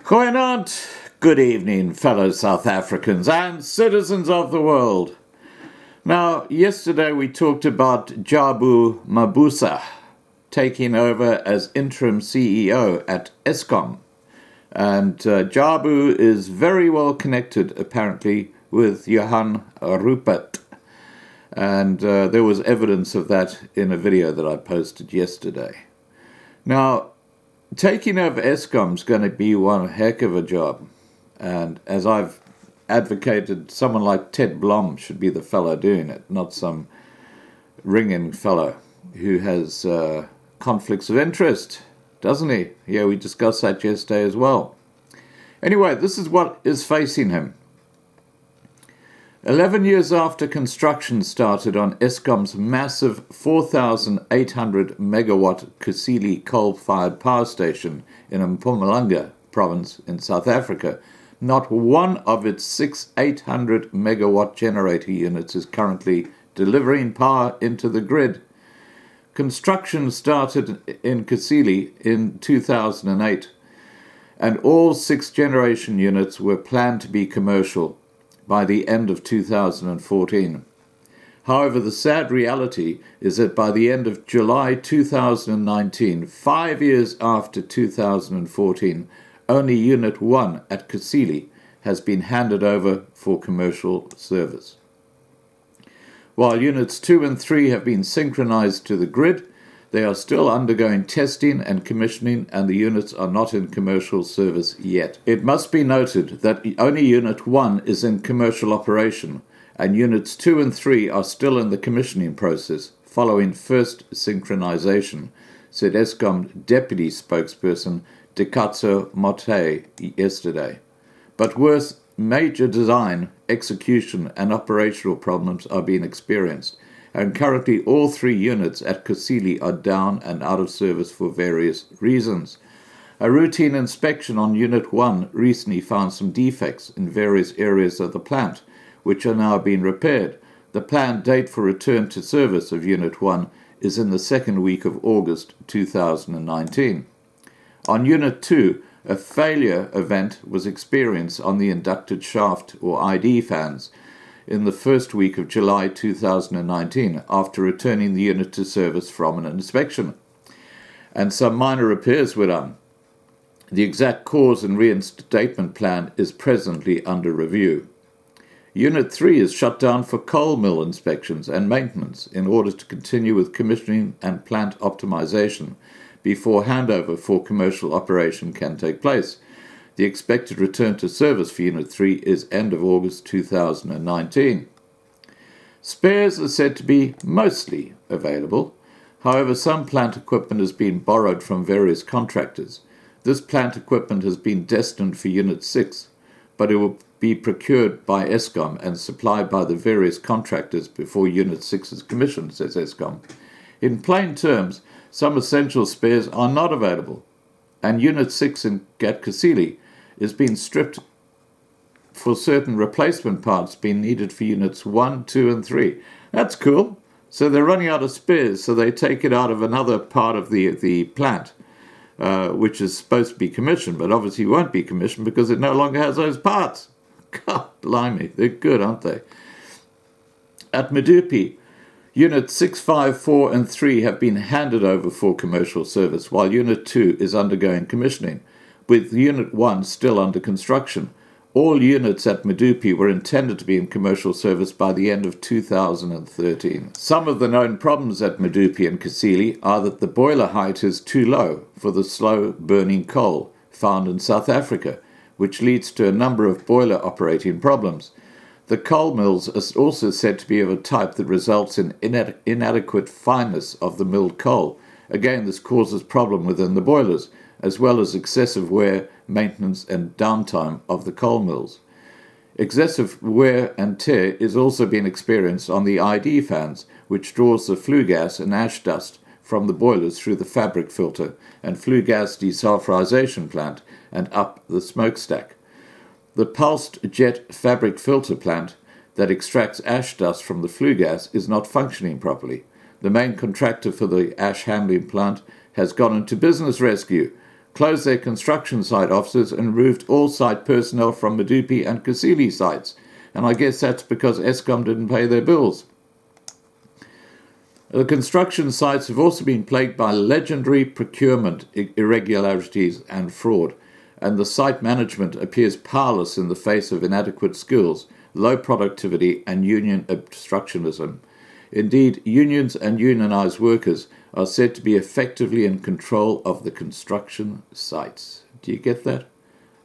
Goeienaand, good evening, fellow South Africans and citizens of the world. Now, yesterday we talked about Jabu Mabuza taking over as interim CEO at Eskom. And Jabu is very well connected, apparently, with Johan Rupert. And there was evidence of that in a video that I posted yesterday. Now, taking over Eskom's going to be one heck of a job. And as I've advocated, someone like Ted Blom should be the fellow doing it, not some ringing fellow who has conflicts of interest, doesn't he? Yeah, we discussed that yesterday as well. Anyway, this is what is facing him. 11 years after construction started on Eskom's massive 4,800 megawatt Kusile coal-fired power station in Mpumalanga province in South Africa, not one of its 800 megawatt generator units is currently delivering power into the grid. Construction started in Kusile in 2008, and all 6 generation units were planned to be commercial by the end of 2014. However, the sad reality is that by the end of July 2019, 5 years after 2014, only Unit 1 at Kusile has been handed over for commercial service. While Units 2 and 3 have been synchronized to the grid, they are still undergoing testing and commissioning, and the units are not in commercial service yet. It must be noted that only Unit 1 is in commercial operation, and Units 2 and 3 are still in the commissioning process, following first synchronization, said Eskom Deputy Spokesperson Dikatso Mote yesterday. But worse, major design, execution, and operational problems are being experienced, and currently all 3 units at Kusile are down and out of service for various reasons. A routine inspection on Unit 1 recently found some defects in various areas of the plant, which are now being repaired. The planned date for return to service of Unit 1 is in the second week of August 2019. On Unit 2, a failure event was experienced on the inducted shaft or ID fans in the first week of July 2019 after returning the unit to service from an inspection, and some minor repairs were done. The exact cause and reinstatement plan is presently under review. Unit 3 is shut down for coal mill inspections and maintenance in order to continue with commissioning and plant optimization before handover for commercial operation can take place. The expected return to service for Unit 3 is end of August 2019. Spares are said to be mostly available. However, some plant equipment has been borrowed from various contractors. This plant equipment has been destined for Unit 6, but it will be procured by Eskom and supplied by the various contractors before Unit 6 is commissioned, says Eskom. In plain terms, some essential spares are not available, and Unit 6 at Kusile is being stripped for certain replacement parts being needed for Units 1, 2, and 3. That's cool. So they're running out of spares, so they take it out of another part of the plant, which is supposed to be commissioned, but obviously won't be commissioned because it no longer has those parts. God blimey, they're good, aren't they? At Medupi, Units 6, 5, 4, and 3 have been handed over for commercial service, while Unit 2 is undergoing commissioning, with Unit 1 still under construction. All units at Medupi were intended to be in commercial service by the end of 2013. Some of the known problems at Medupi and Kusile are that the boiler height is too low for the slow-burning coal found in South Africa, which leads to a number of boiler operating problems. The coal mills are also said to be of a type that results in inadequate fineness of the milled coal. Again, this causes problem within the boilers, as well as excessive wear, maintenance, and downtime of the coal mills. Excessive wear and tear is also being experienced on the ID fans, which draws the flue gas and ash dust from the boilers through the fabric filter and flue gas desulfurization plant and up the smokestack. The pulsed jet fabric filter plant that extracts ash dust from the flue gas is not functioning properly. The main contractor for the ash handling plant has gone into business rescue, closed their construction site offices and removed all site personnel from Viability and Kusile sites. And I guess that's because Eskom didn't pay their bills. The construction sites have also been plagued by legendary procurement irregularities and fraud, and the site management appears powerless in the face of inadequate skills, low productivity, and union obstructionism. Indeed, unions and unionized workers are said to be effectively in control of the construction sites. Do you get that?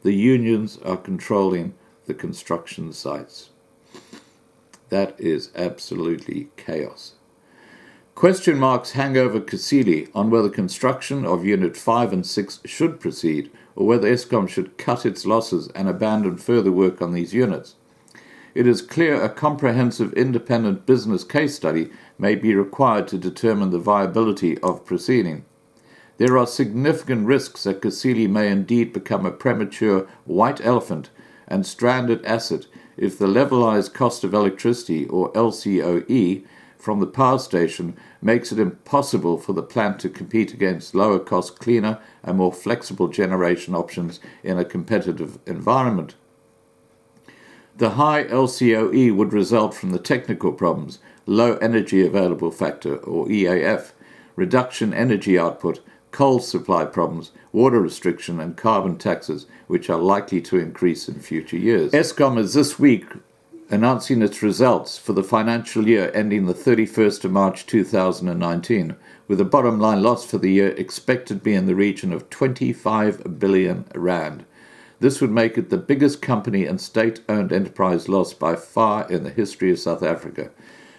The unions are controlling the construction sites. That is absolutely chaos. Question marks hang over Kusile on whether construction of Unit 5 and 6 should proceed, or whether Eskom should cut its losses and abandon further work on these units. It is clear a comprehensive independent business case study may be required to determine the viability of proceeding. There are significant risks that Kusile may indeed become a premature white elephant and stranded asset if the levelized cost of electricity, or LCOE, from the power station makes it impossible for the plant to compete against lower cost, cleaner and more flexible generation options in a competitive environment. The high LCOE would result from the technical problems, low energy available factor, or EAF, reduction energy output, coal supply problems, water restriction and carbon taxes, which are likely to increase in future years. Eskom is this week announcing its results for the financial year ending the 31st of March 2019, with a bottom line loss for the year expected to be in the region of 25 billion rand. This would make it the biggest company and state-owned enterprise loss by far in the history of South Africa.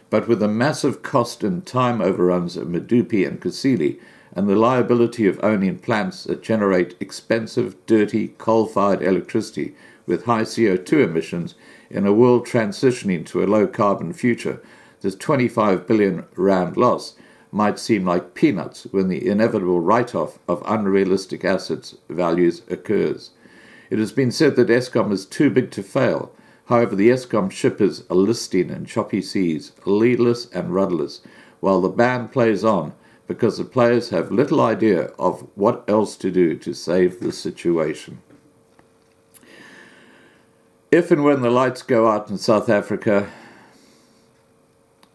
But with the massive cost and time overruns at Viability and Kusile, and the liability of owning plants that generate expensive, dirty, coal-fired electricity with high CO2 emissions, in a world transitioning to a low-carbon future, this 25 billion rand loss might seem like peanuts when the inevitable write-off of unrealistic assets values occurs. It has been said that Eskom is too big to fail. However, the Eskom ship is a listing in choppy seas, leadless and rudderless, while the band plays on because the players have little idea of what else to do to save the situation. If and when the lights go out in South Africa,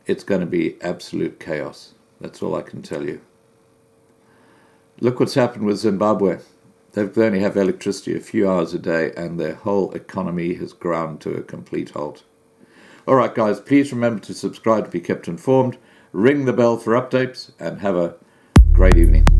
it's going to be absolute chaos. That's all I can tell you. Look what's happened with Zimbabwe. They only have electricity a few hours a day, and their whole economy has ground to a complete halt. All right, guys, please remember to subscribe to be kept informed, ring the bell for updates, and have a great evening.